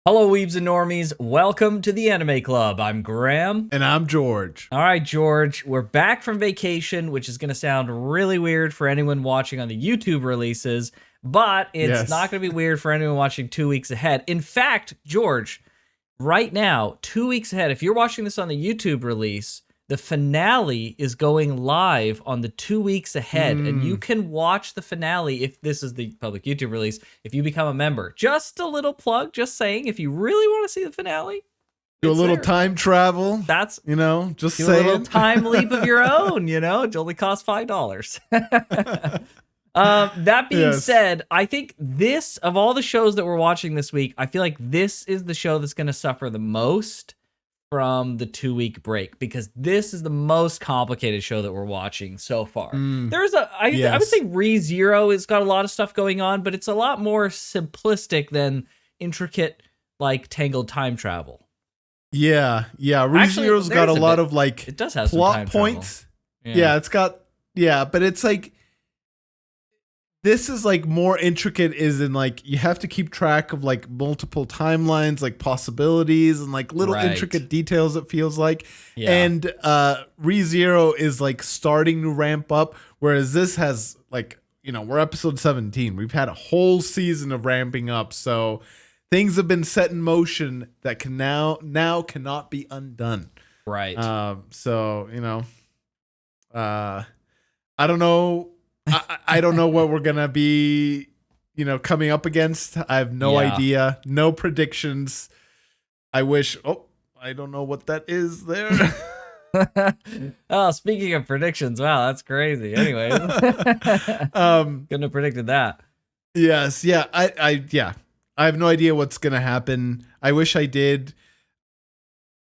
Hello, Weebs and Normies. Welcome to the Anime Club. I'm Graham. And I'm George. All right, George, we're back from vacation, which is going to sound really weird for anyone watching on the YouTube releases, but it's not going to be weird for anyone watching 2 weeks ahead. In fact, George, right now, 2 weeks ahead, if you're watching this on the YouTube release, the finale is going live on the 2 weeks ahead, and you can watch the finale if this is the public YouTube release, if you become a member. Just a little plug, just saying, if you really want to see the finale, do a little time travel. That's, just do saying. a little time leap of your own, it only costs $5. That being said, I think this, of all the shows that we're watching this week, I feel like this is the show that's going to suffer the most from the 2 week break, because this is the most complicated show that we're watching so far. There's I would say ReZero has got a lot of stuff going on, but it's a lot more simplistic than intricate, like, tangled time travel. Yeah. ReZero's got a lot of, like, it does have plot some time points. Yeah, it's got, but it's like, this is like more intricate, is in like you have to keep track of like multiple timelines, like possibilities and like little intricate details, it feels like. And ReZero is like starting to ramp up, whereas this has like, we're episode 17. We've had a whole season of ramping up, so things have been set in motion that can now cannot be undone. Right. I don't know. I don't know what we're gonna be, coming up against. I have no idea. No predictions. I wish. Oh, I don't know what that is there. Oh, speaking of predictions, wow, that's crazy. Anyways, couldn't have predicted that. Yes, yeah, I have no idea what's gonna happen. I wish I did.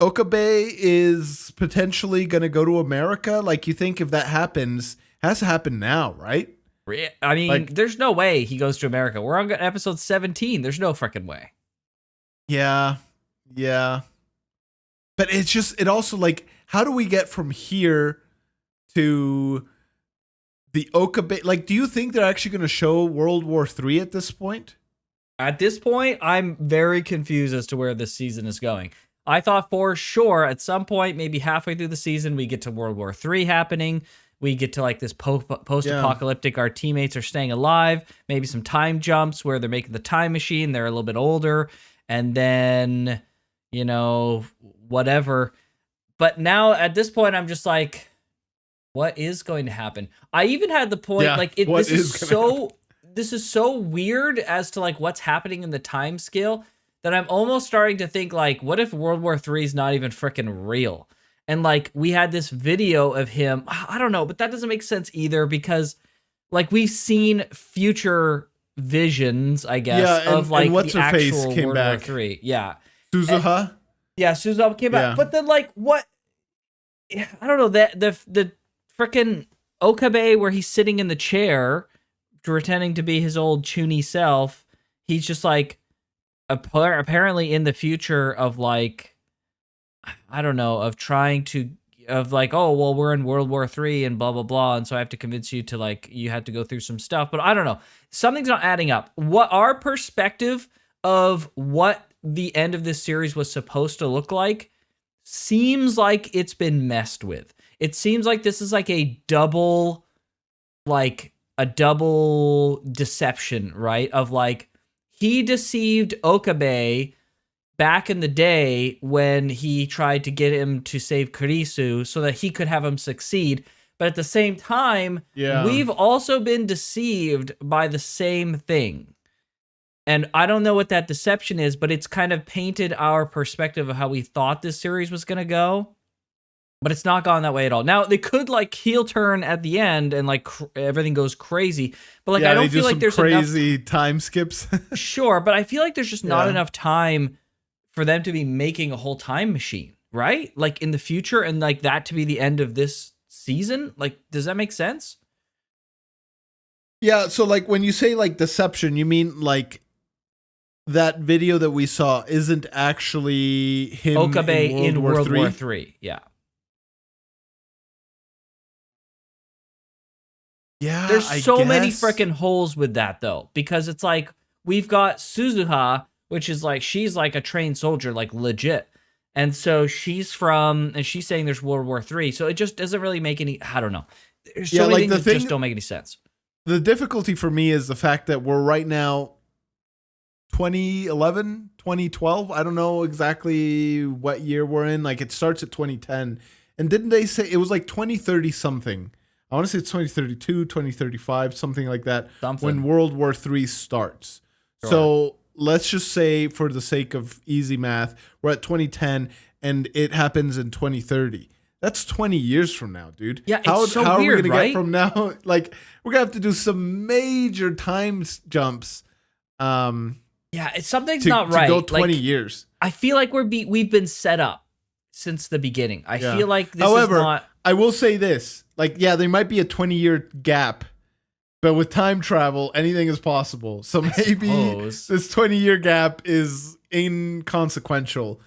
Okabe is potentially gonna go to America. Like, you think if that happens, it has to happen now, right? I mean, like, there's no way he goes to America. We're on episode 17. There's no freaking way. Yeah. But it also, like, how do we get from here to the Okabe? Like, do you think they're actually going to show World War III at this point? At this point, I'm very confused as to where this season is going. I thought for sure at some point, maybe halfway through the season, we get to World War III happening. We get to like this post-apocalyptic, our teammates are staying alive, maybe some time jumps where they're making the time machine, they're a little bit older, and then, whatever. But now at this point, I'm just like, what is going to happen? I even had the point, this is so weird as to like what's happening in the time scale that I'm almost starting to think, like, what if World War III is not even freaking real? And, like, we had this video of him. I don't know, but that doesn't make sense either, because, like, we've seen future visions, I guess, of, like, the actual World War III. Yeah. Suzuha? Suzuha came back. But then, like, what? I don't know. The freaking Okabe, where he's sitting in the chair, pretending to be his old chuny self, he's just, like, apparently in the future of, like, I don't know, of trying to, of like, oh, well, we're in World War III and blah, blah, blah. And so I have to convince you to, like, you have to go through some stuff. But I don't know. Something's not adding up. What our perspective of what the end of this series was supposed to look like seems like it's been messed with. It seems like this is like a double deception, right? Of like, he deceived Okabe back in the day when he tried to get him to save Krisu so that he could have him succeed. But at the same time, we've also been deceived by the same thing. And I don't know what that deception is, but it's kind of painted our perspective of how we thought this series was going to go. But it's not gone that way at all. Now, they could, like, heel turn at the end and, like, everything goes crazy. But, like, I don't feel like there's crazy time skips. Sure, but I feel like there's just not enough time for them to be making a whole time machine, right? Like, in the future, and like that to be the end of this season. Like, does that make sense? Yeah. So, like, when you say like deception, you mean like that video that we saw isn't actually him Okabe in World War III. Yeah. Yeah. There's so many freaking holes with that, though, because it's like we've got Suzuha, which is like, she's like a trained soldier, like legit. And so she's saying there's World War III. So it just doesn't really make any, I don't know. There's so many things that just don't make any sense. The difficulty for me is the fact that we're right now 2011, 2012. I don't know exactly what year we're in. Like it starts at 2010. And didn't they say it was like 2030 something? I want to say it's 2032, 2035, something like that. When World War III starts. Sure. So let's just say, for the sake of easy math, we're at 2010 and it happens in 2030. That's 20 years from now, dude. Yeah, how weird, are we going to get from now? Like, we're going to have to do some major time jumps. Something's not right. To go 20 years. I feel like we've been set up since the beginning. I feel like this is not... I will say this. Like, yeah, there might be a 20-year gap, but with time travel, anything is possible. So maybe this 20-year gap is inconsequential.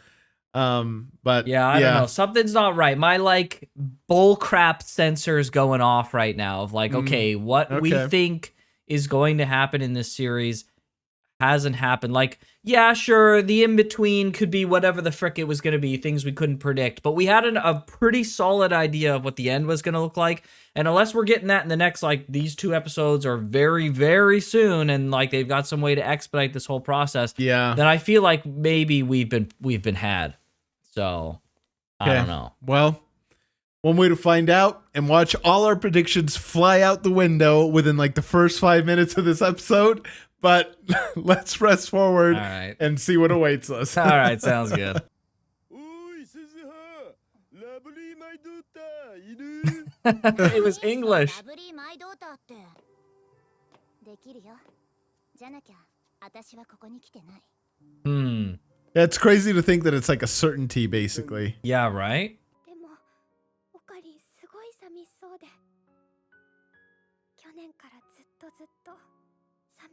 But yeah, I don't know. Something's not right. My like bull crap sensor is going off right now of like, okay, what we think is going to happen in this series hasn't happened. Like, yeah, sure, the in-between could be whatever the frick it was going to be, things we couldn't predict, but we had a pretty solid idea of what the end was going to look like. And unless we're getting that in the next, like, these 2 episodes are very, very soon, and like they've got some way to expedite this whole process, then I feel like maybe we've been had. So, I don't know. Well, one way to find out and watch all our predictions fly out the window within like the first 5 minutes of this episode. But let's press forward and see what awaits us. All right, sounds good. It was English. Yeah, it's crazy to think that it's like a certainty, basically. Yeah, right?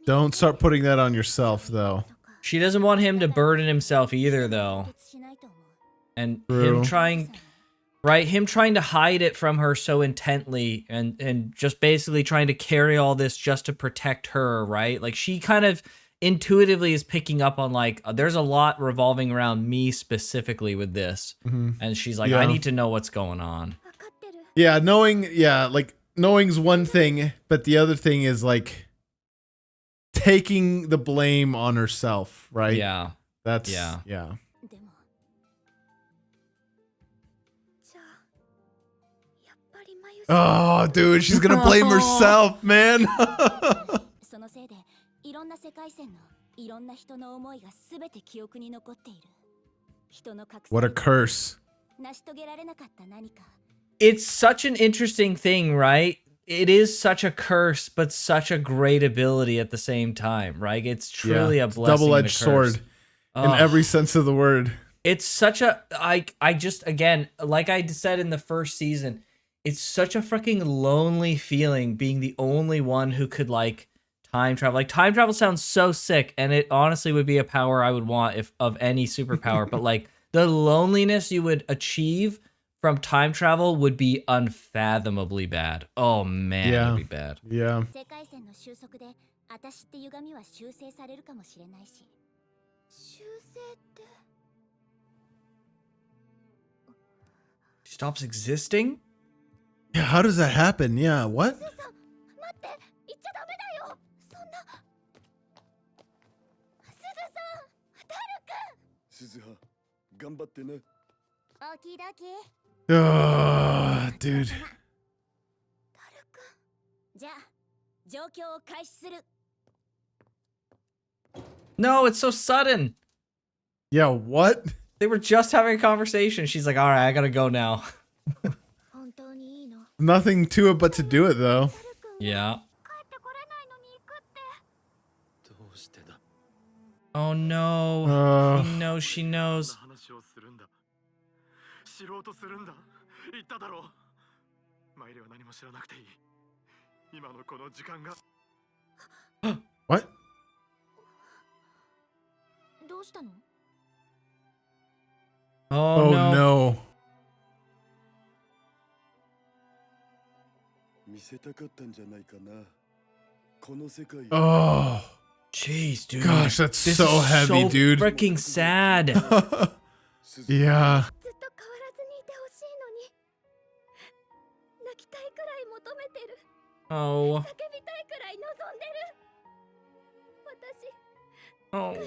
Don't start putting that on yourself, though. She doesn't want him to burden himself either, though. And him trying to hide it from her so intently and just basically trying to carry all this just to protect her, right? Like, she kind of intuitively is picking up on, like, there's a lot revolving around me specifically with this. And she's like, I need to know what's going on. Yeah, knowing's one thing, but the other thing is, like, taking the blame on herself, right? Yeah. Yeah. Oh, dude, she's gonna blame herself, man. What a curse. It's such an interesting thing, right? It is such a curse, but such a great ability at the same time, right? It's truly a blessing. Double-edged sword in every sense of the word. It's such a, I just, again, like I said in the first season, it's such a freaking lonely feeling being the only one who could, like, time travel. Like, time travel sounds so sick, and it honestly would be a power I would want if of any superpower, but, like, the loneliness you would achieve from time travel would be unfathomably bad. Oh man, it would be bad. Yeah. She stops existing? Yeah, how does that happen? Yeah, what? Oh, dude. No, it's so sudden. Yeah, what? They were just having a conversation. She's like, all right, I gotta go now. Nothing to it but to do it, though. Yeah. Oh no. He knows she knows. What? Oh no. Oh. Jeez, dude. Gosh, that's This so is heavy, so dude. freaking sad. Yeah. Oh. Oh.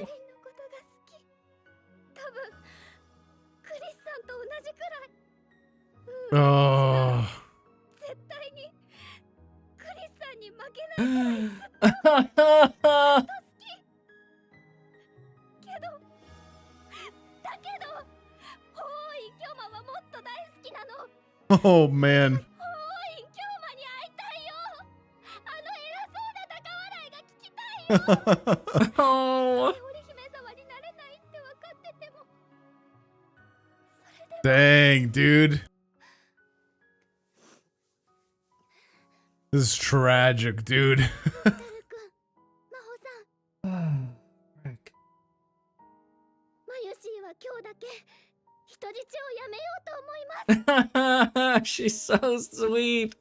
Oh. Oh man. Oh. Dang, dude. This is tragic, dude. Frick. She's so sweet.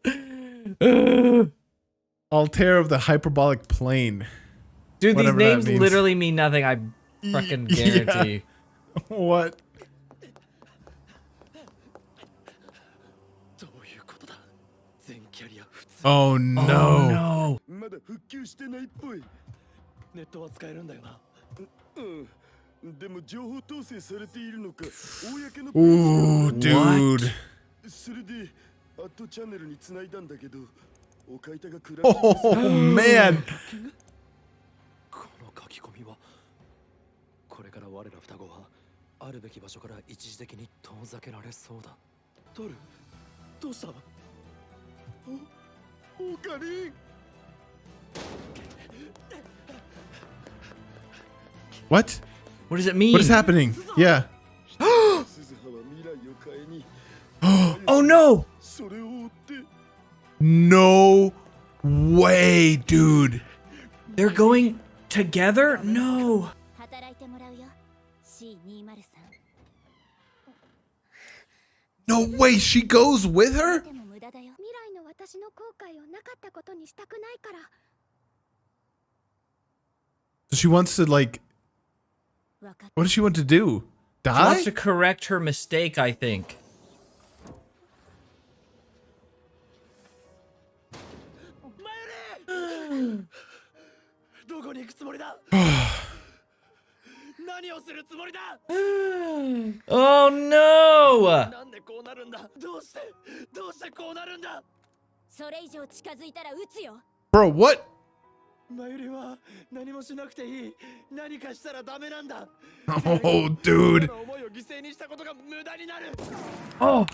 Altair of the hyperbolic plane. Dude, these Whatever that names means. literally mean nothing, I fucking guarantee. Yeah. What? Oh no. Oh no. Ooh, dude. Oh man. これから我ら双子はあるべき場所から一時的に遠ざけられそうだ。ダル、どうした？オカリン。What? What does it mean? What is happening? Yeah. Oh no! No way, dude. They're going together? No. No way, she goes with her? So she wants to, like, what does she want to do? She Die? wants to correct her mistake, I think. Oh no! Bro, what? Oh, dude. Oh!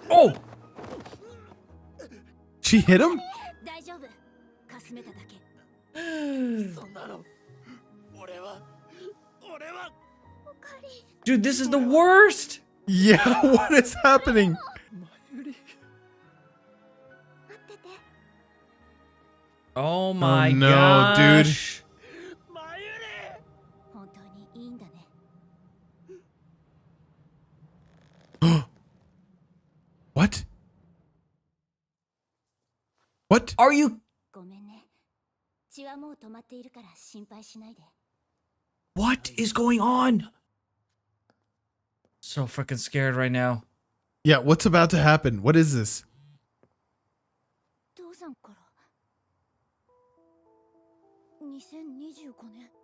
Oh! She hit him? Dude, this is the worst! Yeah, what is happening? Oh my no, gosh. Dude. What? What? Are you... What is going on? So freaking scared right now. Yeah, what's about to happen? What is this?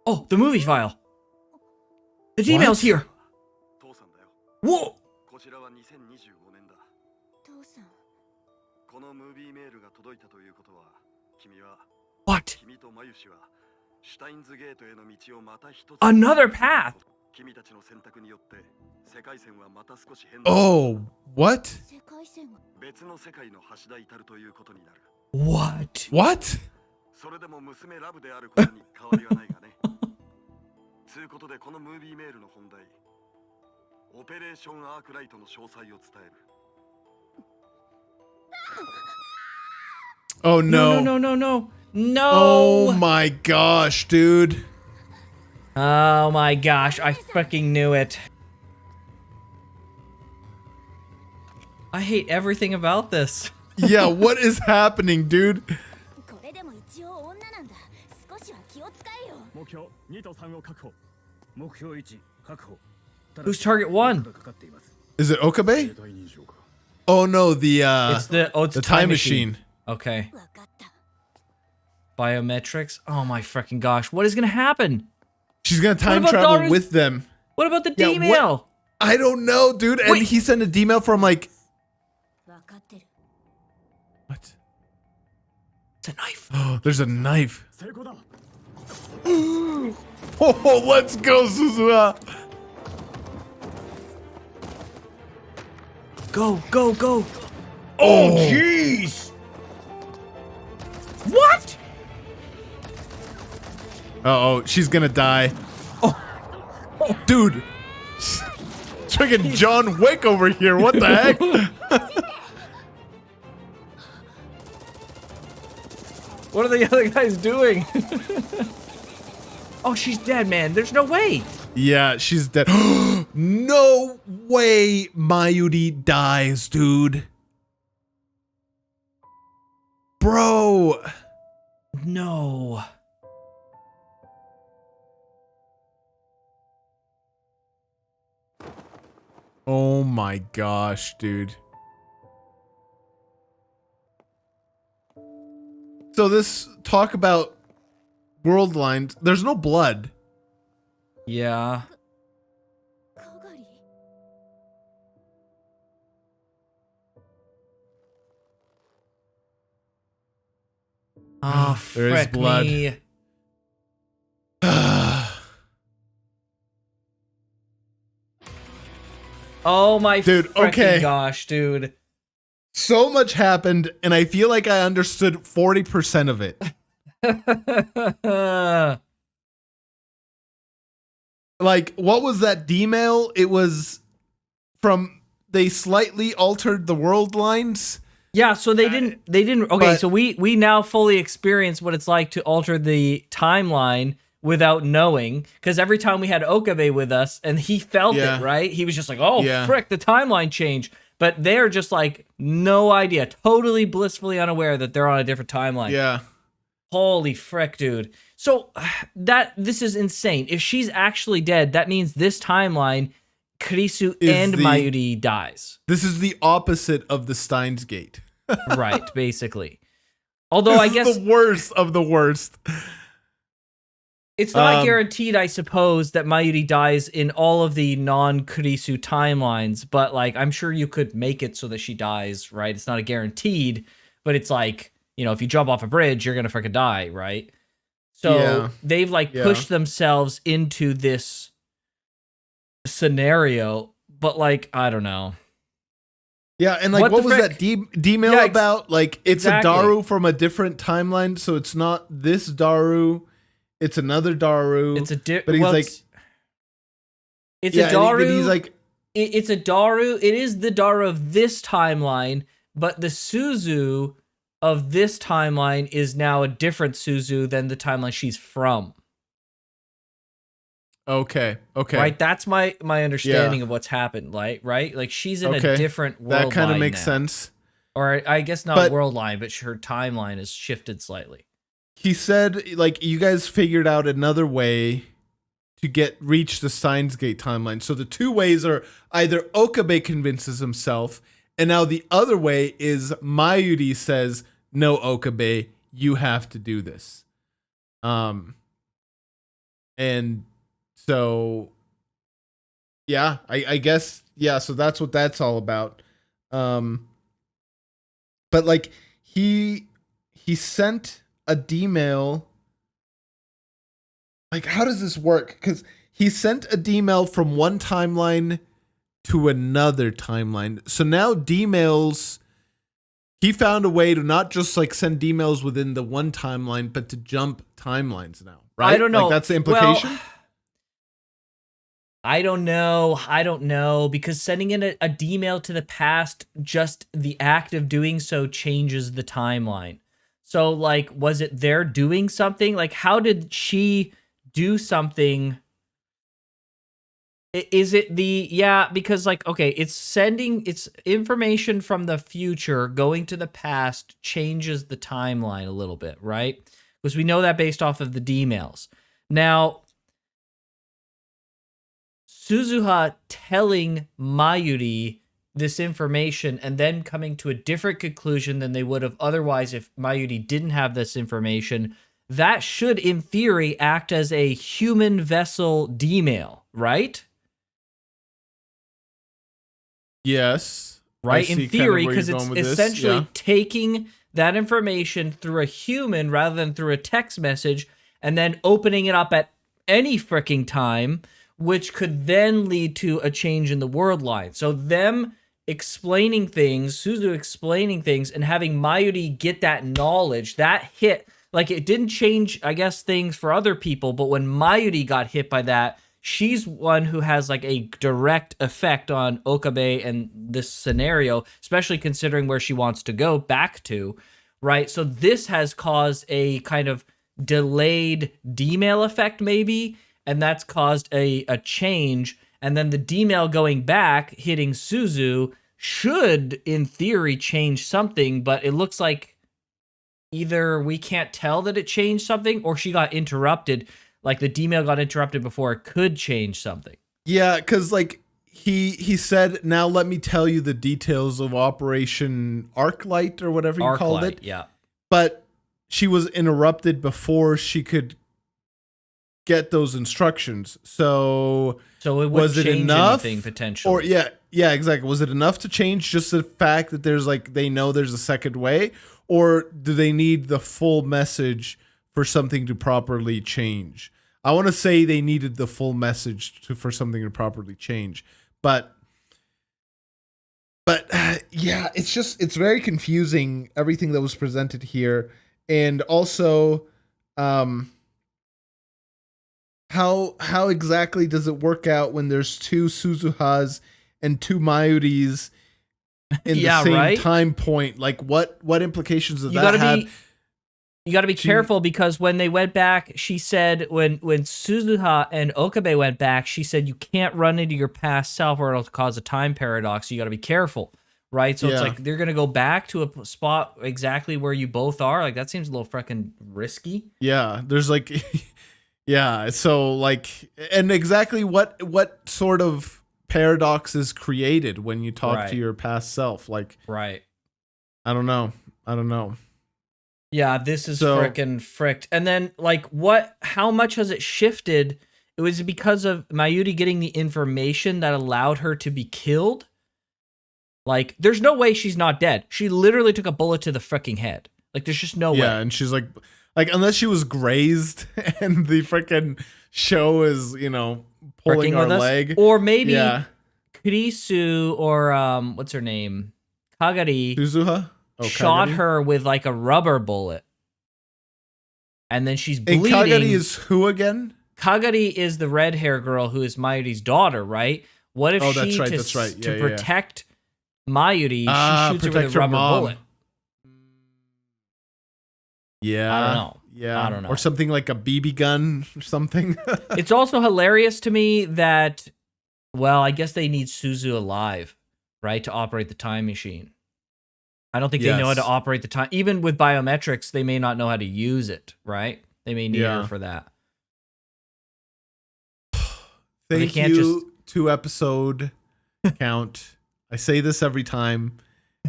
Oh, the movie file. The Gmail's here. Whoa! What? Another path? Oh, what? What? What? それでも娘ラブであることに変わりはないがね。つうことでこのムービーメールの本題、オペレーションアークライトの詳細を伝える。Oh no. No, no, no, no, no. Oh my gosh, dude. Oh my gosh, I freaking knew it. I hate everything about this. Yeah, what is happening, dude? これでも一応女なんだ。少しは気を使えよ。目標2と3を確保。目標1確保。 Who's target 1? Is it Okabe? Oh no, It's the time machine. Okay. わかった。 Biometrics. Oh my freaking gosh. What is gonna happen? She's gonna time about travel Daru's- with them. What about the Yeah, D-mail? I don't know, dude. And Wait. he sent a D-mail from like わかってる。 what? It's a knife. There's a knife. 成功だ。 Oh, let's go, Suzuha. Go, go, go. Oh, Jeez. What? oh, she's gonna die. Oh, dude. It's freaking John Wick over here. What the heck? What are the other guys doing? Oh, she's dead, man. There's no way. Yeah, she's dead. No way Maiuri dies, dude. Bro. No. Oh my gosh, dude. So this talk about world lines, there's no blood. Yeah. かがり。 Oh, There is frick blood. me. Oh my Dude, frickin' okay. gosh, dude. So much happened, and I feel like I understood 40% of it. Like, what was that D-mail? It was from, they slightly altered the world lines. Yeah, so they didn't okay, but- so we now fully experience what it's like to alter the timeline without knowing, because every time we had Okabe with us and he felt Yeah. it, right? He was just like, "Oh, Yeah. frick, the timeline changed." But they're just like no idea, totally blissfully unaware that they're on a different timeline. Yeah. Holy frick, dude. So this is insane. If she's actually dead, that means this timeline Krisu Is and the- Maiuri dies. This is the opposite of the Steins Gate. Right, basically. Although This I is guess the worst of the worst. it's not guaranteed, I suppose, that Maiuri dies in all of the non-Krisu timelines, but like I'm sure you could make it so that she dies, right? It's not a guaranteed, but it's like, you know, if you jump off a bridge, you're gonna freaking die, right? So Yeah. they've like Yeah. pushed themselves into this scenario, but like I don't know. Yeah, and like, What what the was frick? that D-mail Yeah, about? Like, it's exactly. a Daru from a different timeline, so it's not this Daru, it's another Daru. It's a but he's like, it's yeah, a Daru. but he's like, It's a Daru. It is the Daru of this timeline, but the Suzu of this timeline is now a different Suzu than the timeline she's from. okay. Right? That's my understanding of what's happened. Right? Like she's in Okay. a different world That kind of line makes now. sense. Or I guess not But- world line, but her timeline is shifted slightly. He said, like, you guys figured out another way to reach the Steins Gate timeline. So the two ways are either Okabe convinces himself, and now the other way is Maiuri says, "No, Okabe, you have to do this." And so, yeah, I guess, yeah. So that's what that's all about. But like he sent a D-mail. Like, how does this work? Because he sent a D-mail from one timeline to another timeline. So now D-mails, he found a way to not just like send D-mails within the one timeline, but to jump timelines now, right? I don't know. Like, that's the implication? Well, I don't know, because sending in a D-mail to the past, just the act of doing so changes the timeline. So, like, was it they're doing something? Like, how did she do something Is it because like, okay, it's information from the future going to the past changes the timeline a little bit, right? Because we know that based off of the D-mails. Now, Suzuha telling Maiuri this information and then coming to a different conclusion than they would have otherwise if Maiuri didn't have this information, that should, in theory, act as a human vessel D-mail, right? Yes. Right, in theory, because it's essentially taking that information through a human rather than through a text message and then opening it up at any freaking time, which could then lead to a change in the world line. So them explaining things, Suzu explaining things, and having Maiuri get that knowledge, that hit, like it didn't change, I guess, things for other people, but when Maiuri got hit by that, she's one who has like a direct effect on Okabe and this scenario, especially considering where she wants to go back to, right? So this has caused a kind of delayed D-mail effect maybe, and that's caused a change. And then the D-mail going back, hitting Suzu, should, in theory, change something, but it looks like either we can't tell that it changed something or she got interrupted. Like the D-mail got interrupted before it could change something. Yeah, because like he said, now let me tell you the details of Operation Arclight or whatever you called it. Yeah. But she was interrupted before she could get those instructions. So was it enough? Anything potentially? Or yeah, exactly. Was it enough to change just the fact that there's like they know there's a second way, or do they need the full message for something to properly change? I want to say they needed the full message for something to properly change, but yeah, it's very confusing, everything that was presented here, and also how exactly does it work out when there's two Suzuhas and two Maiuris in the same time point? Like what implications does that have? You got to be careful, because when they went back, she said, when Suzuha and Okabe went back, she said, you can't run into your past self or it'll cause a time paradox. So you got to be careful, right? So it's like they're going to go back to a spot exactly where you both are. Like that seems a little freaking risky. Yeah, there's like, yeah. So like, and exactly what sort of paradox is created when you talk to your past self? Like, right. I don't know. Yeah, this is freaking fricked. And then, like, how much has it shifted? It was because of Maiuri getting the information that allowed her to be killed. Like, there's no way she's not dead. She literally took a bullet to the freaking head. Like, there's just no way. Yeah, and she's like, unless she was grazed and the freaking show is, pulling our leg. Or maybe Krisu or, what's her name? Kagari. Suzuha? Shot her with like a rubber bullet, and then she's bleeding. And Kagari is who again? Kagari is the red hair girl who is Mayuri's daughter, right? What if to protect Maiuri, she shoots her with a rubber bullet? Yeah, I don't know. Yeah, I don't know. Or something like a BB gun or something. It's also hilarious to me that, well, I guess they need Suzu alive, right, to operate the time machine. I don't think they know how to operate the time. Even with biometrics, they may not know how to use it, right? They may need her for that. Thank you to episode count. I say this every time,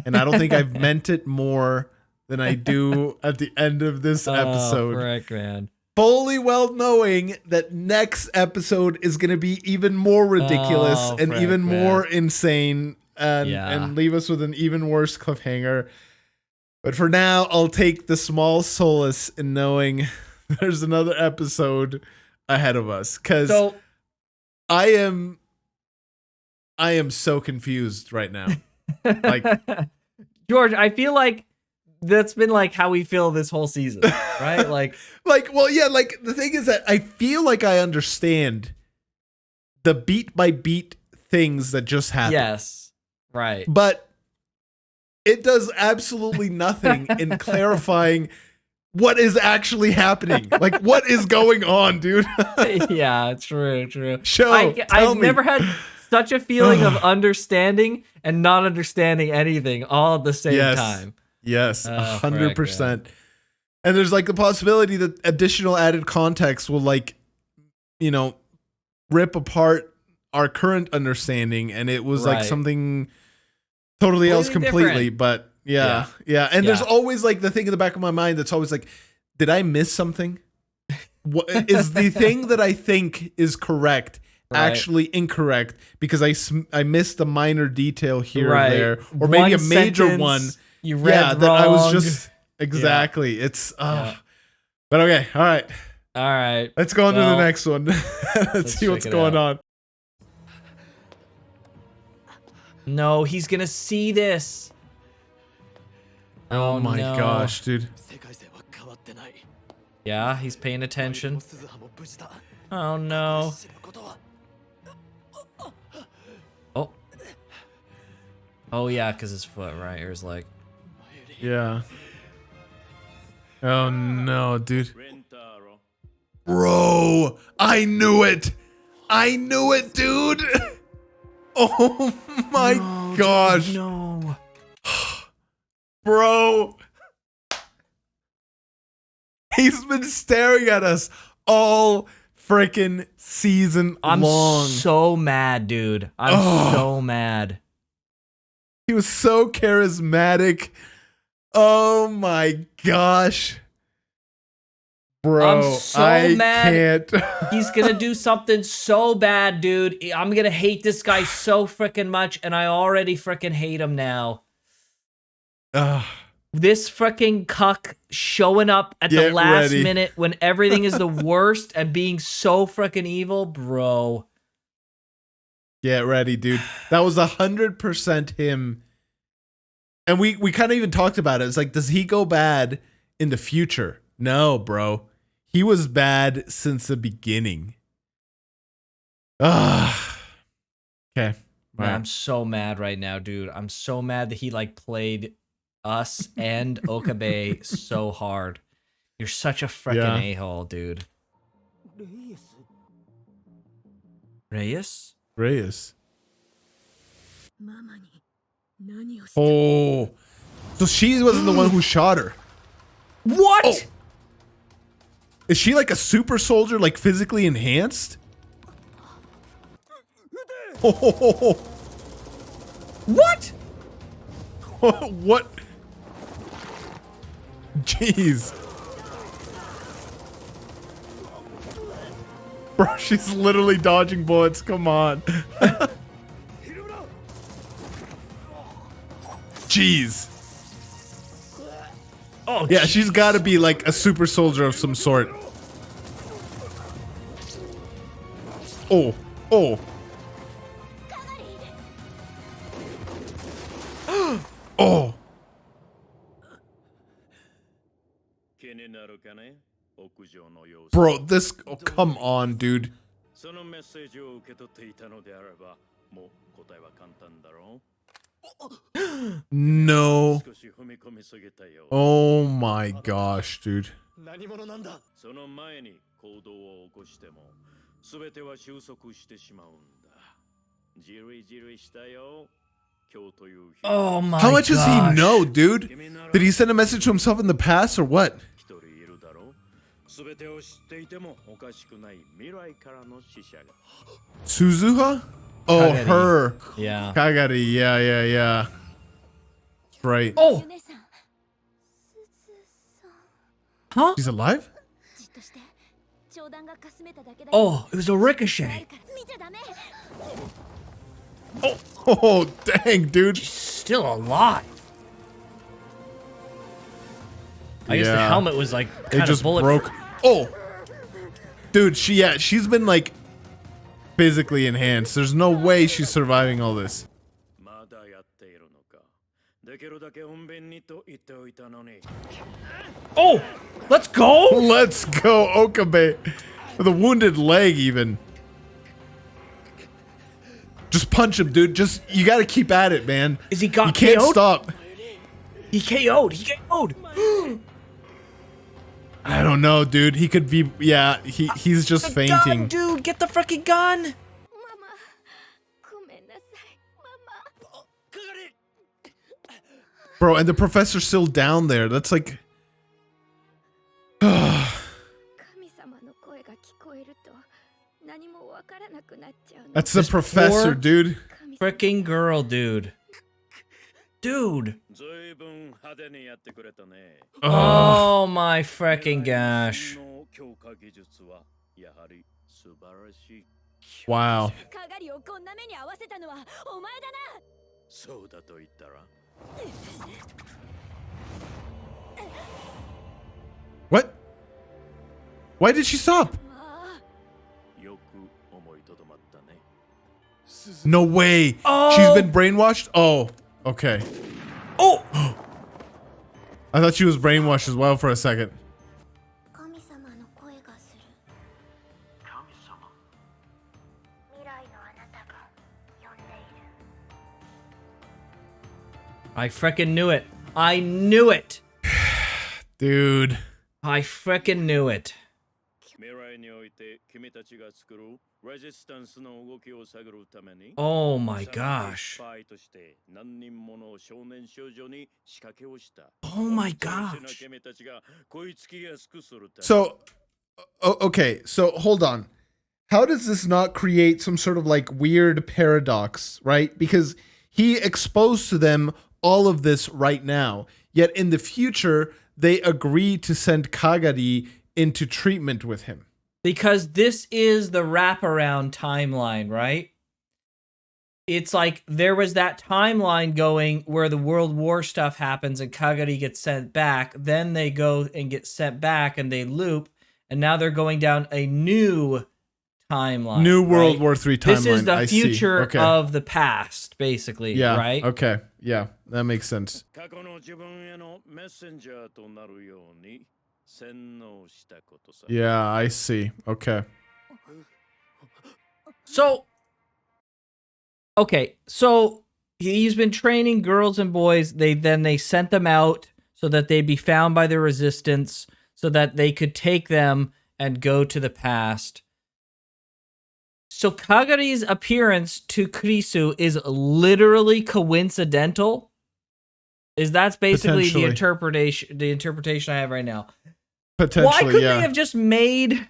and I don't think I've meant it more than I do at the end of this episode. Correct, man. Fully well knowing that next episode is going to be even more ridiculous and even more insane. And leave us with an even worse cliffhanger. But for now, I'll take the small solace in knowing there's another episode ahead of us. Because I am so confused right now. Like, George, I feel like that's been like how we feel this whole season, right? Well, yeah, like the thing is that I feel like I understand the beat by beat things that just happened. Yes. Right. But it does absolutely nothing in clarifying what is actually happening? Like, what is going on, dude? Yeah, true. I've never had such a feeling of understanding and not understanding anything all at the same time. Yes, 100%. And there's like the possibility that additional added context will like, you know, rip apart our current understanding, and it was like something totally else completely. Different. But yeah. And there's always like the thing in the back of my mind that's always like, did I miss something? What is the thing that I think is correct actually incorrect because I missed a minor detail here or there, or maybe a major one. You read wrong. That I was just exactly. It's but okay, all right. Let's go on to the next one. Let's see what's going on. No, he's gonna see this. Oh my gosh, dude. Yeah, he's paying attention. Oh no. Oh. Oh yeah, because his foot, right? Or his leg. Yeah. Oh no, dude. Bro, I knew it. I knew it, dude. Oh my gosh. Dude, no. Bro. He's been staring at us all freaking season long. I'm so mad, dude. I'm so mad. He was so charismatic. Oh my gosh. Bro, I'm so mad. He's gonna do something so bad, dude. I'm gonna hate this guy so freaking much, and I already freaking hate him now. This freaking cuck showing up at the last minute when everything is the worst and being so freaking evil, bro. Get ready, dude. That was 100% him. And we kind of even talked about it. It's like, does he go bad in the future? No, bro. He was bad since the beginning. Okay. Man, I'm so mad right now, dude. I'm so mad that he like played us and Okabe so hard. You're such a freaking a-hole, dude. Reyes? Oh. So she wasn't the one who shot her. What? Oh. Is she like a super soldier, like physically enhanced? Oh. What? What? Jeez. Bro, she's literally dodging bullets. Come on. Jeez. Oh, yeah, she's got to be like a super soldier of some sort. Oh. Oh. Bro, this... Oh, come on, dude. No. Oh my gosh, dude. Oh my! How much does he know, dude? Did he send a message to himself in the past or what? Suzuha? Oh, Kagari. her. Yeah. Kagari. Yeah. That's right. Oh. Huh? He's alive? Oh, it was a ricochet. Oh, dang, dude. She's still alive. I guess the helmet was like kind it just of bullet broke. Oh, dude, she's been like physically enhanced. There's no way she's surviving all this. Oh, let's go. Let's go, Okabe. With a wounded leg, even. Just punch him, dude. Just, you gotta keep at it, man. Is he got You can't KO'd? stop. He KO'd. He KO'd. I don't know, dude. He could be. Yeah, he's just The fainting. gun, dude, get the freaking gun. ママごめんなさいママ Bro, and the professor's still down there. That's like. 神様の声が聞こえると何もわからなくなっちゃうの That's the This professor, poor- dude. 神様 Freaking girl, dude. Dude. ずいぶん派手にやってくれたね。 Oh my freaking gosh. の強化技術はやはり素晴らしい。 Wow. かがりをこんな目に合わせたのはお前だなそうだと言ったら What? Why did she stop? まあよく思いとどまったね。 No way. Oh. She's been brainwashed? Oh, okay. Oh. I thought she was brainwashed as well for a second. 神様の声がする神様未来のあなたが呼んでいる I freaking knew it. I knew it. Dude. I freaking knew it. 未来において君たちが作るレジスタンスの動きを探るために Oh my gosh. スパイとして何人もの少年少女に仕掛けをした。 Oh my 特殊な gosh. 君たちが食いつきやすくするため So, okay. So, hold on. How does this not create some sort of like weird paradox, right? Because he exposed to them all of this right now. Yet in the future, they agree to send Kagari into treatment with him. Because this is the wraparound timeline, right? It's like there was that timeline going where the World War stuff happens and Kagari gets sent back. Then they go and get sent back and they loop. And now they're going down a new timeline. New World right? War III timeline. This is the I see. future Okay. of the past, basically, Yeah. right? Okay. Yeah. That makes sense. 過去の自分へのメッセンジャーとなるように洗脳したことさ。 Yeah, I see. Okay. So, okay, so he's been training girls and boys. They sent them out so that they'd be found by the resistance, so that they could take them and go to the past. So Kagari's appearance to Krisu is literally coincidental. That's basically the interpretation I have right now. Potentially, Why couldn't yeah. they have just made,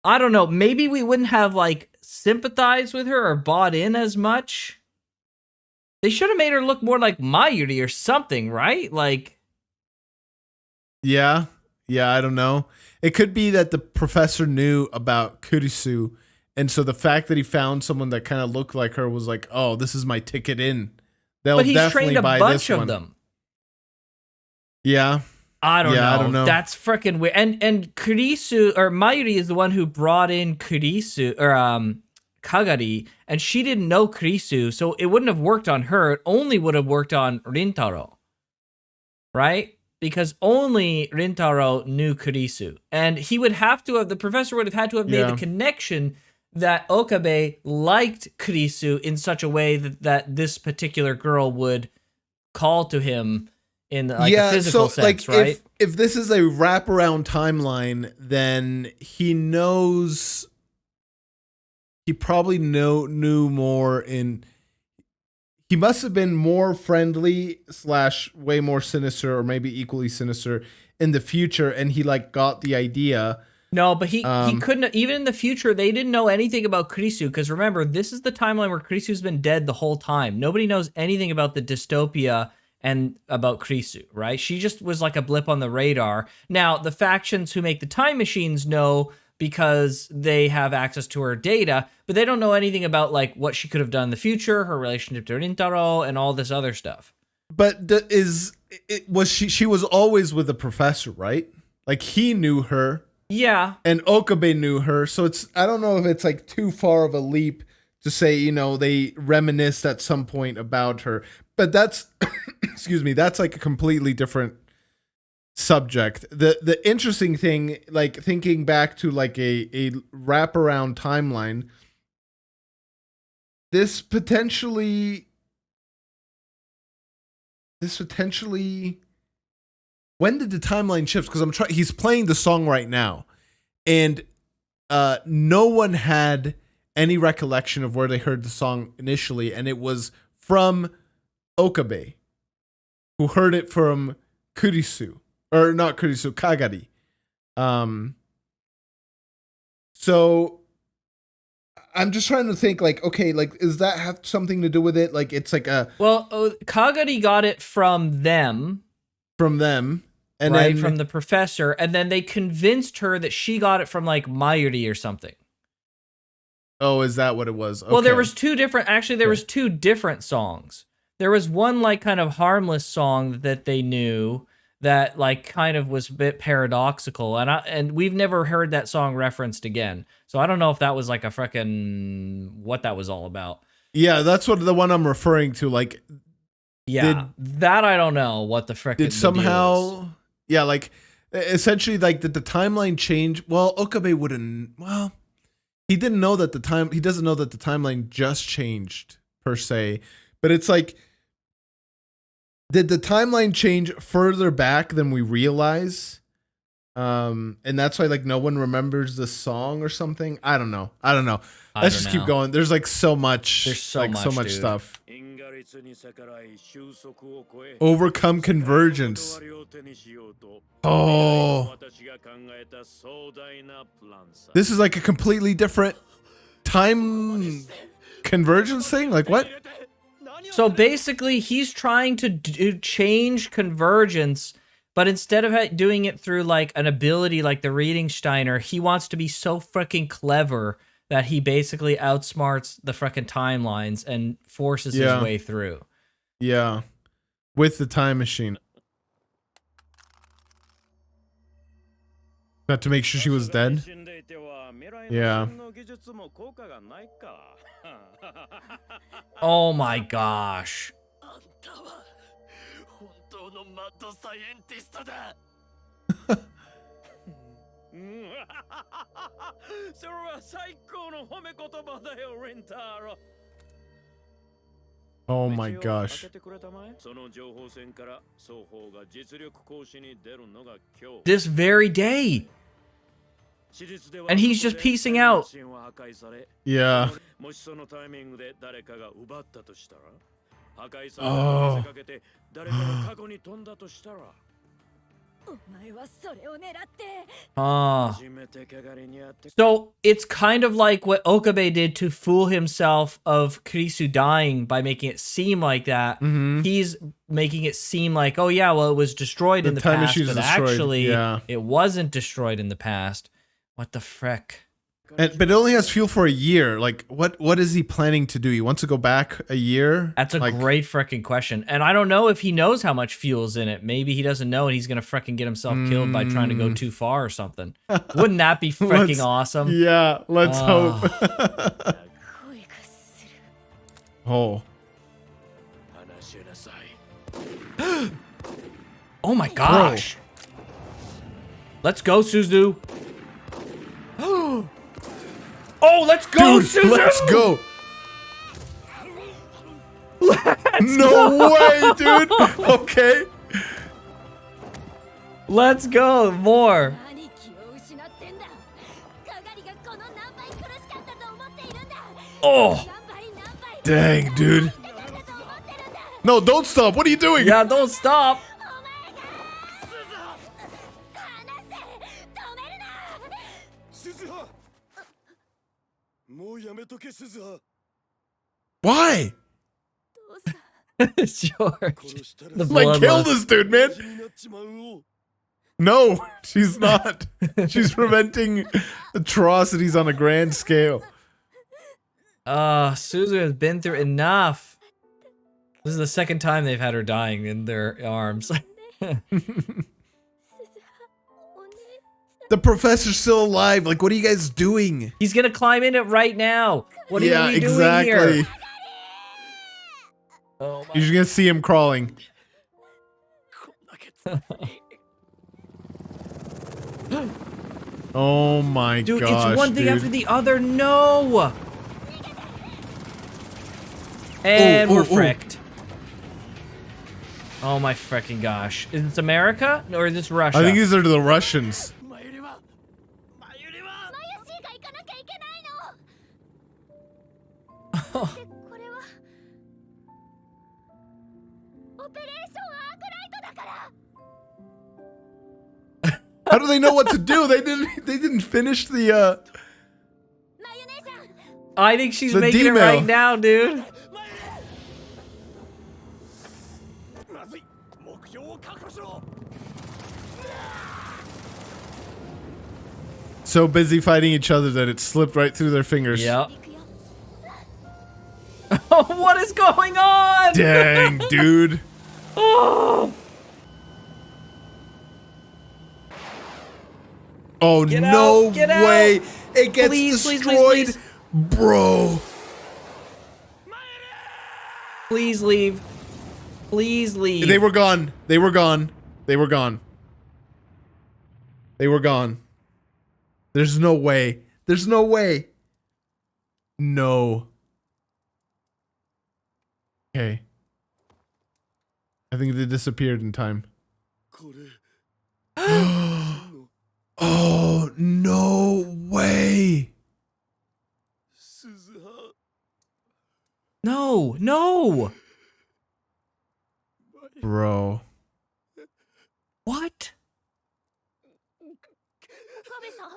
I don't know, maybe we wouldn't have like sympathized with her or bought in as much. They should have made her look more like Maiuri or something, right? Like, Yeah. Yeah, I don't know. It could be that the professor knew about Krisu, and so the fact that he found someone that kind of looked like her was like, oh, this is my ticket in. They'll but he's definitely trained a buy bunch this of one. them. Yeah. I don't Yeah, know. I don't know. That's freaking weird. And Krisu or Maiuri is the one who brought in Krisu or Kagari, and she didn't know Krisu, so it wouldn't have worked on her. It only would have worked on Lintaro, right? Because only Lintaro knew Krisu, and he would have to have, the professor would have had to have made Yeah. the connection that Okabe liked Krisu in such a way that this particular girl would call to him in like a physical sense, like, right? if this is a wraparound timeline, then he knows. He probably knew more in. He must have been more friendly / way more sinister, or maybe equally sinister in the future, and he like got the idea. No, but he couldn't, even in the future, they didn't know anything about Krisu, because remember, this is the timeline where Krisu's been dead the whole time. Nobody knows anything about the dystopia and about Krisu, right? She just was like a blip on the radar. Now, the factions who make the time machines know because they have access to her data, but they don't know anything about like what she could have done in the future, her relationship to Lintaro, and all this other stuff. But she was always with the professor, right? Like he knew her. Yeah. And Okabe knew her, so I don't know if it's like too far of a leap to say, they reminisced at some point about her. But that's excuse me, that's like a completely different subject. The interesting thing, like thinking back to like a wraparound timeline, this potentially when did the timeline shift? Because he's playing the song right now, and no one had any recollection of where they heard the song initially, and it was from Okabe, who heard it from Krisu, or not Krisu, Kagari. So I'm just trying to think, like, okay, like, does that have something to do with it? Like, it's like a... Well, Kagari got it from them. From them. And right, then, from the professor. And then they convinced her that she got it from, like, Maiuri or something. Oh, is that what it was? Okay. Well, there was two different... Actually, there was two different songs. There was one, like, kind of harmless song that they knew that, like, kind of was a bit paradoxical. And we've never heard that song referenced again. So I don't know if that was, like, a frickin' what that was all about. Yeah, that's what the one I'm referring to. Like, yeah, that I don't know what the frickin' did somehow... Yeah, like, essentially, like, did the timeline change? Well, Okabe wouldn't... Well, he didn't know that he doesn't know that the timeline just changed, per se. But it's like... Did the timeline change further back than we realize? And that's why, like, no one remembers the song or something? I don't know. Let's just keep going. There's, like, so much. There's so much stuff. Overcome convergence. Oh. This is like a completely different time convergence thing? Like, what? So basically, he's trying to change convergence, but instead of doing it through, like, an ability like the Reading Steiner, he wants to be so freaking clever that he basically outsmarts the freaking timelines and forces his way through. Yeah. With the time machine. Not to make sure she was dead? Yeah. Oh my gosh. Oh my gosh. This very day. And he's just piecing out. Yeah. Oh. So it's kind of like what Okabe did to fool himself of Krisu dying by making it seem like that. Mm-hmm. He's making it seem like, oh yeah, well, it was destroyed in the past, but actually it wasn't destroyed in the past. What the frick? But it only has fuel for a year. Like, what is he planning to do? He wants to go back a year? That's a great freaking question. And I don't know if he knows how much fuel's in it. Maybe he doesn't know and he's going to freaking get himself killed by trying to go too far or something. Wouldn't that be freaking awesome? Yeah, let's hope. Oh. Oh my gosh. Let's go, Suzu. Oh, let's go, Dude, Suzu! Let's go! No way, dude! Okay. Let's go, more. Oh! Dang, dude. No, don't stop. What are you doing? Yeah, don't stop. Why? George. Like, kill this dude, man. No, she's not. She's preventing atrocities on a grand scale. Suzu has been through enough. This is the second time they've had her dying in their arms. The professor's still alive. Like, what are you guys doing? He's gonna climb in it right now. What are you doing here? Oh, you're just gonna see him crawling. Oh my gosh, it's one thing after the other. No. And we're fricked. Oh my freaking gosh. Is this America? Or is this Russia? I think these are the Russians. マユシが行かなきゃいけないの。でこれはオペレーションアークライトだから。 How do they know what to do? They didn't finish the マユ姉さん。 I think she's The making D-mail. it right now, dude. まずい目標を確保しろ so busy fighting each other that it slipped right through their fingers. Yep. What is going on? Dang, dude. Oh, Oh, Get no out, get way. out. It gets Please, please, destroyed. please, Bro. please leave. Please leave. They were gone. They were gone. They were gone. They were gone. There's no way. There's no way. No. Okay. I think they disappeared in time. これ Oh, no way. 鈴葉 No, no. Bro. What? 岡部さん。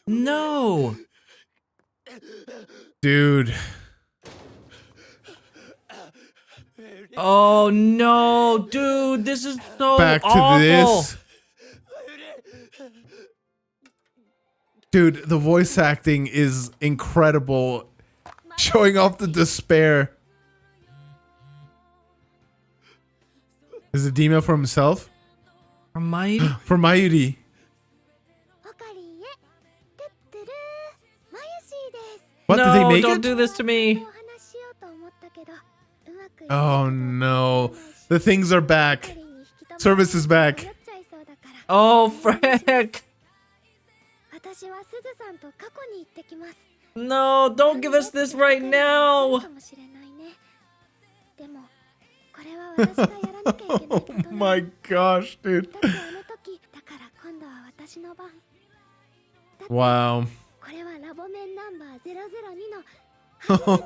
No. Dude. Oh no, dude, this is so Back to awful. this. Dude, the voice acting is incredible. Showing off the despair. Is it Dima for himself? For my For Maiuri. オカリへ。てってる。マユシーです。 What, no, did they make don't it? do this to me. お話ししようと思ったけど、うまくいかなかった Oh no. The things are back. Service is back. 迷っちゃいそうだから。 Oh, frick. 私はすずさんと過去に行ってきます。 No, don't give us this right now. かもしれないね。でも、これは私がやらなきゃいけないことな Oh の。 my gosh, dude. だってあの時、だから今度は私の番。だって Wow. これはラボメンナンバー002の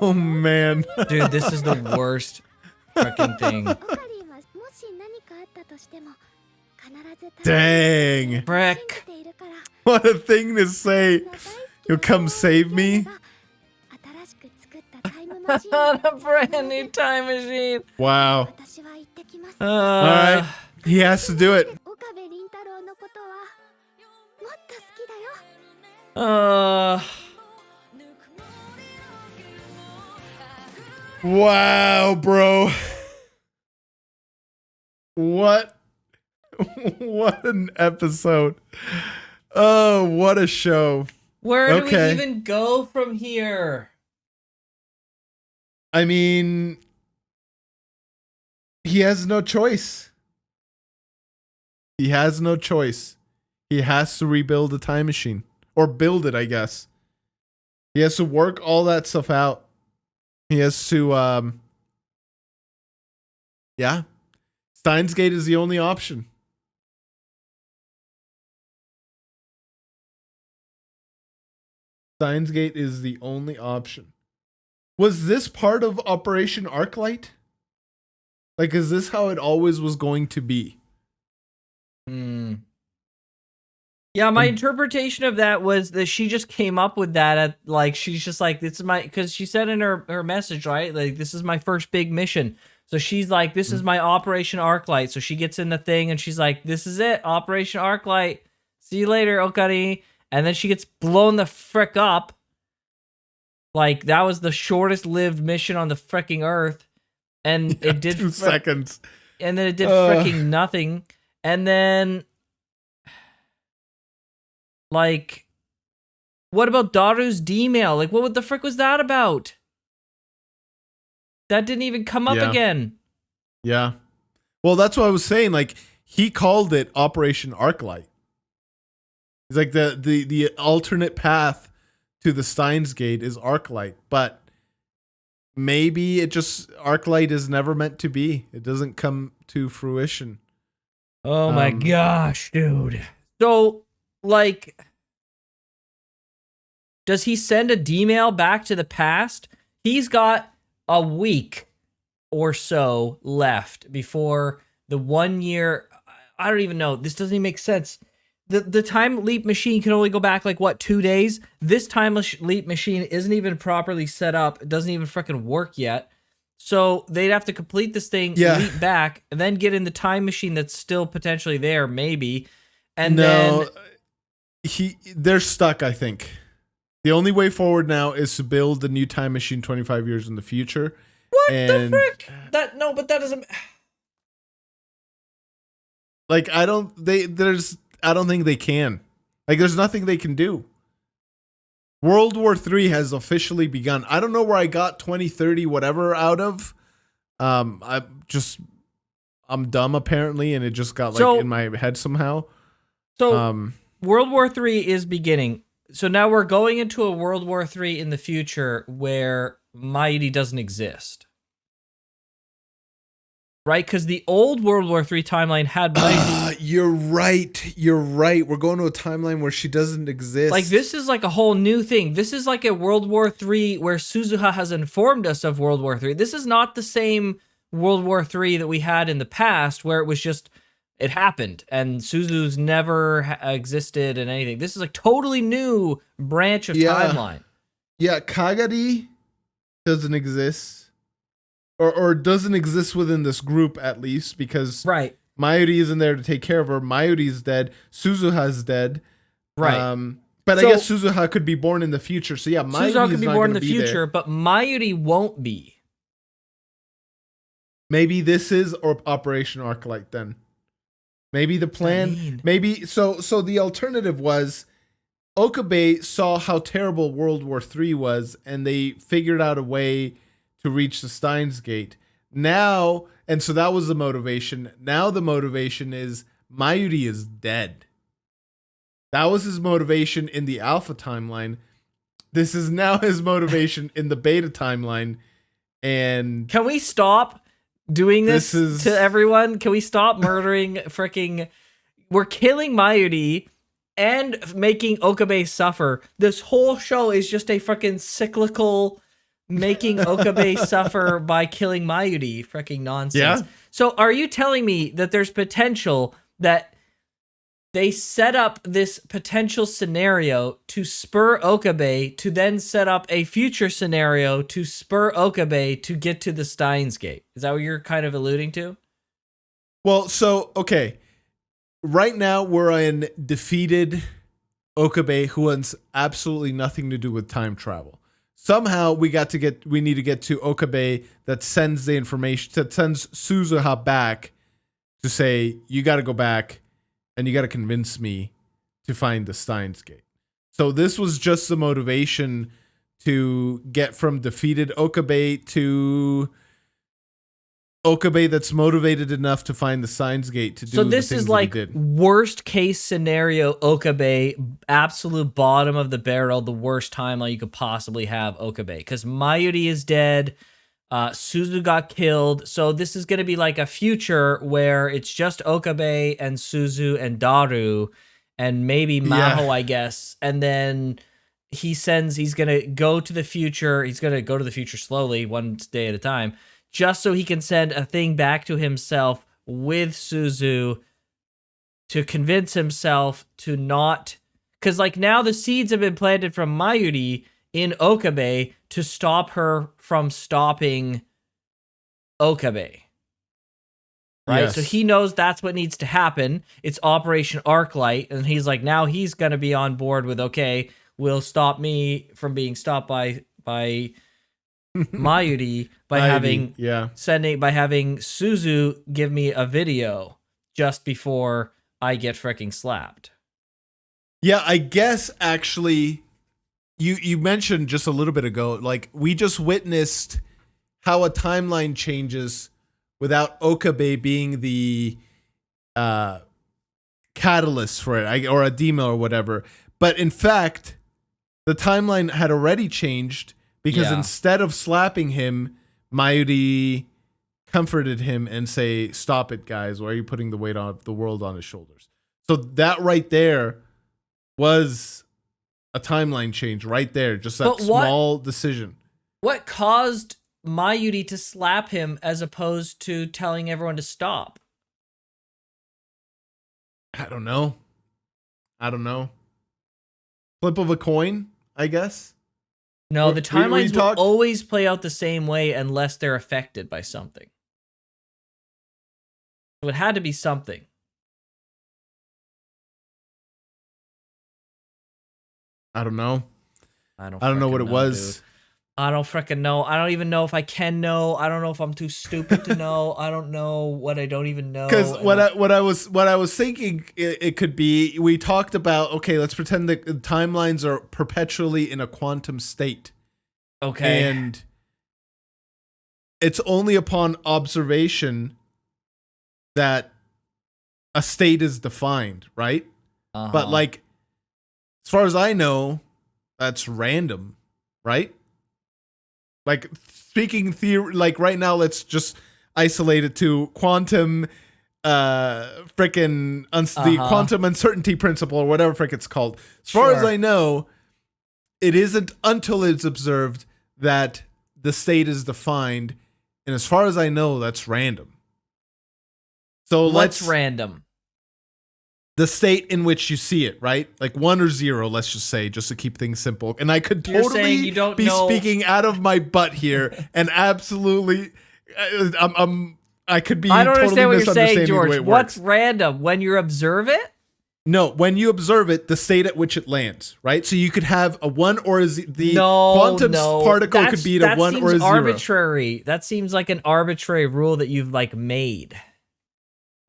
Oh man. Dude, this is the worst freaking thing. オカリンはもし何かあったとしても必ず Dang. Frick. 信じているから What a thing to say. 大好き You'll come save me? 新しく作ったタイムマシン A brand new time machine. Wow. 私は行ってきます Alright. He has to do it. 岡部倫太郎のことはもっと好きだよ Wow, bro. What? What an episode. Oh, what a show. Where do Okay. we even go from here? I mean, he has no choice. He has no choice. He has to rebuild the time machine. Or build it, I guess. He has to work all that stuff out. He has to, yeah. Steins Gate is the only option. Steins Gate is the only option. Was this part of Operation Arclight? Like, is this how it always was going to be? Yeah, my interpretation of that was that she just came up with that at, like, she's just like, this is my, because she said in her message, right, like, this is my first big mission. So she's like, this is my Operation Arclight. So she gets in the thing and she's like, this is it, Operation Arclight. See you later, Okari. And then she gets blown the frick up. Like, that was the shortest lived mission on the fricking Earth. And Yeah, it did 2 seconds. And then it did fricking nothing. And then, like, what about Daru's D-mail? Like, what the frick was that about? That didn't even come up again. Yeah. Well, that's what I was saying. Like, he called it Operation Arclight. He's like, the alternate path to the Steins Gate is Arclight. But maybe it just Arclight is never meant to be. It doesn't come to fruition. Oh my gosh, dude. So, like, does he send a D-mail back to the past? He's got a week or so left before the 1 year. I don't even know. This doesn't even make sense. The time leap machine can only go back like what, 2 days? This time leap machine isn't even properly set up. It doesn't even freaking work yet. So they'd have to complete this thing, leap back, and then get in the time machine that's still potentially there, maybe. And then they're stuck, I think. The only way forward now is to build the new time machine 25 years in the future. What the frick? But that doesn't. Like, I don't think they can. Like, there's nothing they can do. World War III has officially begun. I don't know where I got 2030 whatever out of. I'm dumb apparently, and it just got like in my head somehow. So World War III is beginning. So now we're going into a World War III in the future where Maiuri doesn't exist. Right? Because the old World War III timeline had Maiuri. You're right. We're going to a timeline where she doesn't exist. Like, this is like a whole new thing. This is like a World War III where Suzuha has informed us of World War III. This is not the same World War III that we had in the past where it was just, it happened and Suzu's never existed and anything. This is a totally new branch of timeline. Yeah, Kagari doesn't exist. Or doesn't exist within this group, at least, because Maiuri isn't there to take care of her. Mayuri's dead. Suzuha's dead. Right. But I guess Suzuha could be born in the future. So yeah, Suzuha could be born in the future, but Maiuri won't be. Maybe this is Operation Arclight then. Maybe the plan. Maybe so the alternative was Okabe saw how terrible World War III was, and they figured out a way to reach the Steins Gate. Now, and so that was the motivation. Now the motivation is Maiuri is dead. That was his motivation in the Alpha timeline. This is now his motivation in the Beta timeline. And can we stop doing this to everyone? Can we stop murdering freaking... We're killing Maiuri and making Okabe suffer. This whole show is just a freaking cyclical... making Okabe suffer by killing Maiuri. Freaking nonsense. Yeah. So are you telling me that there's potential that they set up this potential scenario to spur Okabe to then set up a future scenario to spur Okabe to get to the Steins Gate? Is that what you're kind of alluding to? Well, so, okay. Right now we're in defeated Okabe who wants absolutely nothing to do with time travel. Somehow we need to get to Okabe that sends the information, that sends Suzuha back to say, you got to go back and you got to convince me to find the Steins Gate. So this was just the motivation to get from defeated Okabe to Okabe that's motivated enough to find the Steins Gate to do. So this is like worst case scenario Okabe, absolute bottom of the barrel, the worst timeline you could possibly have Okabe, because Maiuri is dead, Suzu got killed. So this is going to be like a future where it's just Okabe and Suzu and Daru and maybe Maho, I guess. And then he's going to go to the future. He's going to go to the future slowly, one day at a time, just so he can send a thing back to himself with Suzu to convince himself to not... Because, like, now the seeds have been planted from Maiuri in Okabe to stop her from stopping Okabe. Right? Yes. So he knows that's what needs to happen. It's Operation Arclight. And he's like, now he's going to be on board with, okay, will stop me from being stopped by Maiuri by having Suzu give me a video just before I get freaking slapped. Yeah, I guess actually you mentioned just a little bit ago, like we just witnessed how a timeline changes without Okabe being the catalyst for it, or a demo or whatever. But in fact, the timeline had already changed Because Yeah. instead of slapping him, Maiuri comforted him and say, "Stop it, guys. Why are you putting the weight of the world on his shoulders?" So that right there was a timeline change right there. Just that But small decision. What caused Maiuri to slap him as opposed to telling everyone to stop? I don't know. Flip of a coin, I guess. No, the timelines will talked- always play out the same way unless they're affected by something. So it had to be something. I don't know. I don't know what frickin' it was. dude. I don't freaking know. I don't even know if I can know. I don't know if I'm too stupid to know. I don't know what I don't even know. Because what I was thinking it could be, we talked about, okay, let's pretend that the timelines are perpetually in a quantum state. Okay. And it's only upon observation that a state is defined, right? Uh-huh. But like, as far as I know, that's random, right? Like speaking theory, like right now, let's just isolate it to quantum, the quantum uncertainty principle or whatever frick it's called. As far as I know, it isn't until it's observed that the state is defined, and as far as I know, that's random. So what's random? The state in which you see it, right? Like 1 or 0, let's just say, just to keep things simple. And I could totally be speaking out of my butt here, and absolutely, I could be. I don't totally understand what you're saying, George. What's works. random? When you observe it? No, when you observe it, the state at which it lands, right? So you could have a 1 or a 0. The quantum particle could be a 1 or a 0. Arbitrary. That seems like an arbitrary rule that you've like made.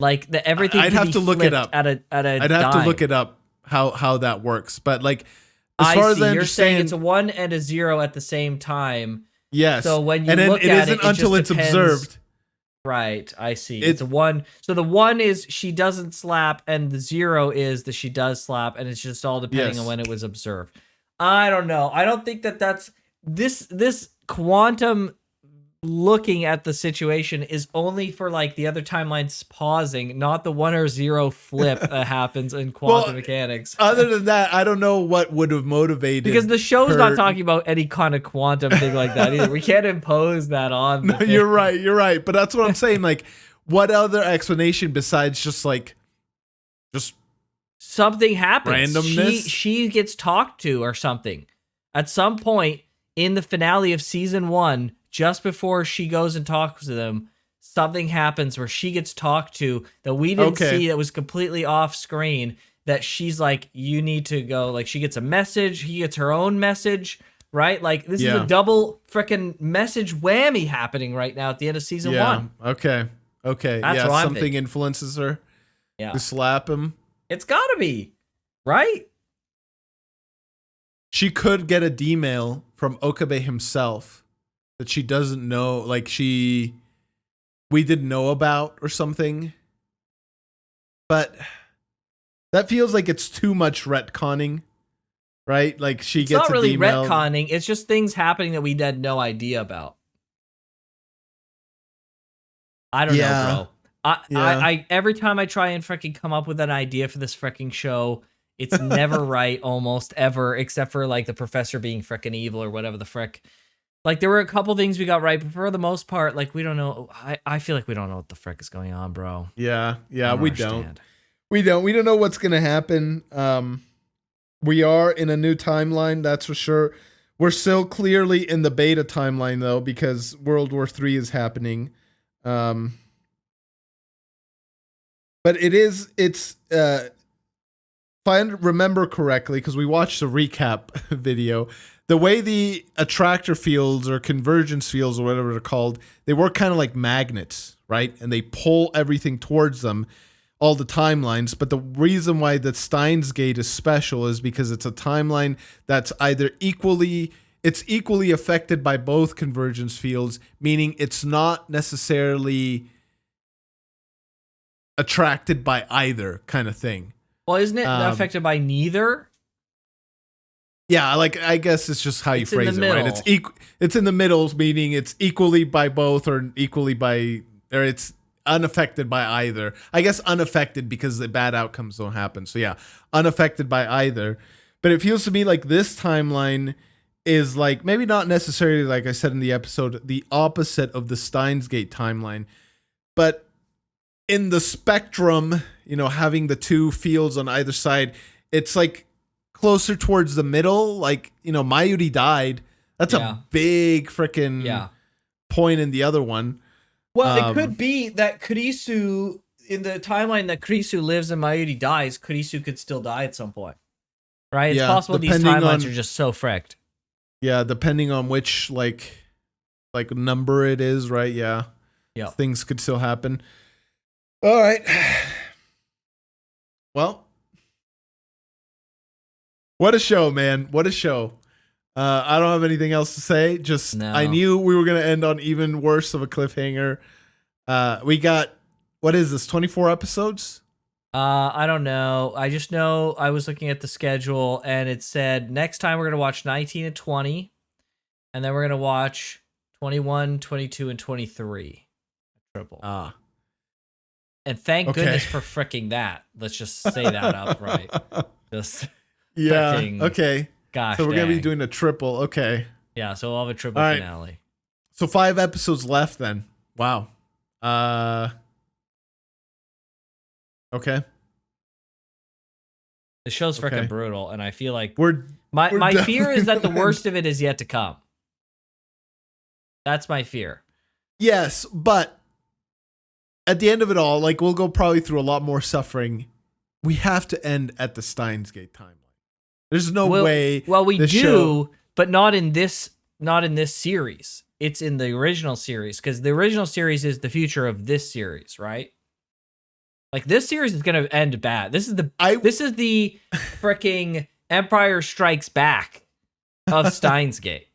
Like everything. I'd have to look it up. I'd have to look it up how that works. But like, as far as I understand, you're saying it's a 1 and a 0 at the same time. Yes. So when you and then look it at isn't it until just it's depends. observed. Right, I see. It's a 1. So the 1 is she doesn't slap, and the 0 is that she does slap, and it's just all depending on when it was observed. I don't know. I don't think that's this quantum looking at the situation is only for like the other timelines pausing, not the 1 or 0 flip that happens in quantum mechanics. Other than that, I don't know what would have motivated, because the show's not talking about any kind of quantum thing like that either. We can't impose that on No, you're right. But that's what I'm saying. Like, what other explanation besides just something happens? Randomness? She gets talked to or something. At some point in the finale of season 1, just before she goes and talks to them, something happens where she gets talked to that we didn't see, that was completely off screen, that she's like, you need to go. Like, she gets a message, he gets her own message, right? Like, this is a double freaking message whammy happening right now at the end of season 1. Okay. That's what something influences her to slap him. It's gotta be, right? She could get a D-mail from Okabe himself that she doesn't know, like we didn't know about or something. But that feels like it's too much retconning, right? Like she gets not really D-mail. retconning. It's just things happening that we had no idea about. I don't know, bro. I every time I try and freaking come up with an idea for this freaking show, it's never right, almost ever, except for like the professor being freaking evil or whatever the frick. Like, there were a couple things we got right, but for the most part, like, we don't know. I feel like we don't know what the frick is going on, bro. Yeah, we don't. We don't know what's gonna happen. We are in a new timeline, that's for sure. We're still clearly in the beta timeline though, because World War III is happening. But it's if I remember correctly, because we watched the recap video, the way the attractor fields or convergence fields or whatever they're called, they work kind of like magnets, right? And they pull everything towards them, all the timelines. But the reason why the Steins gate is special is because it's a timeline that's either equally affected by both convergence fields, meaning it's not necessarily attracted by either kind of thing. Well, isn't it affected by neither? Yeah, like I guess it's just how you It's in phrase the it, right? middle. It's in the middle, meaning it's equally by both or equally by, or it's unaffected by either. I guess unaffected because the bad outcomes don't happen. So yeah, unaffected by either. But it feels to me like this timeline is like maybe not necessarily, like I said in the episode, the opposite of the Steins Gate timeline, but in the spectrum, you know, having the two fields on either side, it's like closer towards the middle. Like, you know, Maiuri died. That's a big freaking point in the other one. Well, it could be that Krisu, in the timeline that Krisu lives and Maiuri dies, Krisu could still die at some point. Right? It's possible these timelines are just so fricked. Yeah, depending on which like number it is, right? Yeah. Yeah. Things could still happen. All right. Well, what a show, man. What a show. I don't have anything else to say. Just I knew we were going to end on even worse of a cliffhanger. We got, what is this, 24 episodes? I don't know. I just know I was looking at the schedule and it said next time we're going to watch 19 and 20, and then we're going to watch 21, 22, and 23. Triple. And thank goodness for fricking that. Let's just say that outright. Just okay. Gosh, so we're going to be doing a triple. Okay. Yeah, so we'll have a triple finale. So 5 episodes left then. Wow. Okay. The show's freaking brutal, and I feel like we're my fear is that the worst of it is yet to come. That's my fear. Yes, but at the end of it all, like we'll go probably through a lot more suffering. We have to end at the Steins Gate timeline. There's no way. Well, we do, but not in this series. It's in the original series, because the original series is the future of this series, right? Like this series is gonna end bad. This is the freaking Empire Strikes Back of Steins Gate.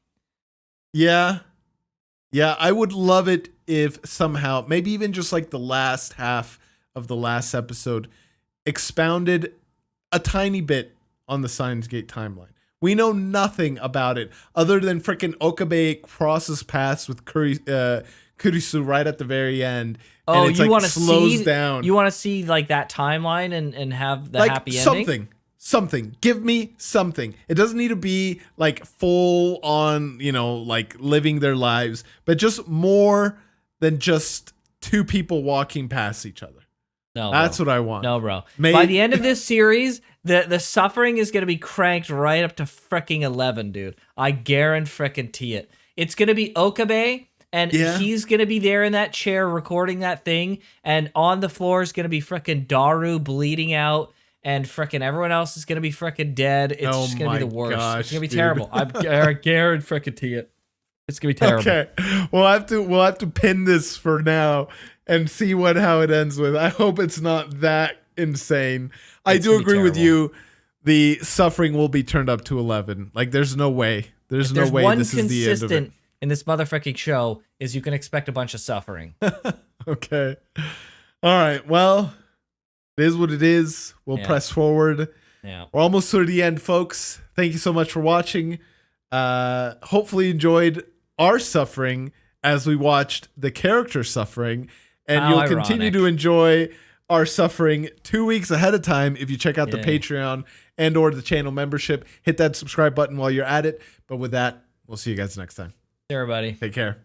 Yeah, I would love it if somehow, maybe even just like the last half of the last episode, expounded a tiny bit on the Steins Gate timeline. We know nothing about it other than freaking Okabe crosses paths with Krisu right at the very end. Oh, and you want to slows down. You want to see like that timeline and have the happy ending? Something. Give me something. It doesn't need to be like full on, you know, like living their lives, but just more than just two people walking past each other. No, that's what I want. No, bro. By the end of this series, the suffering is gonna be cranked right up to freaking 11, dude. I guarantee it. It's gonna be Okabe. And he's going to be there in that chair recording that thing. And on the floor is going to be frickin' Daru bleeding out. And frickin' everyone else is going to be frickin' dead. It's just going to be the worst. It's going to be terrible. I guarantee it. It's going to be terrible. Okay. We'll have to pin this for now and see how it ends with. I hope it's not that insane. I do agree with you. The suffering will be turned up to 11. Like there's no way. There's no way this is the end of it. In this motherfucking show is you can expect a bunch of suffering. Okay. All right. Well, it is what it is. We'll press forward. Yeah. We're almost to the end, folks. Thank you so much for watching. Hopefully you enjoyed our suffering as we watched the character suffering. And you'll continue to enjoy our suffering 2 weeks ahead of time if you check out the Patreon and or the channel membership. Hit that subscribe button while you're at it. But with that, we'll see you guys next time. Everybody. Take care.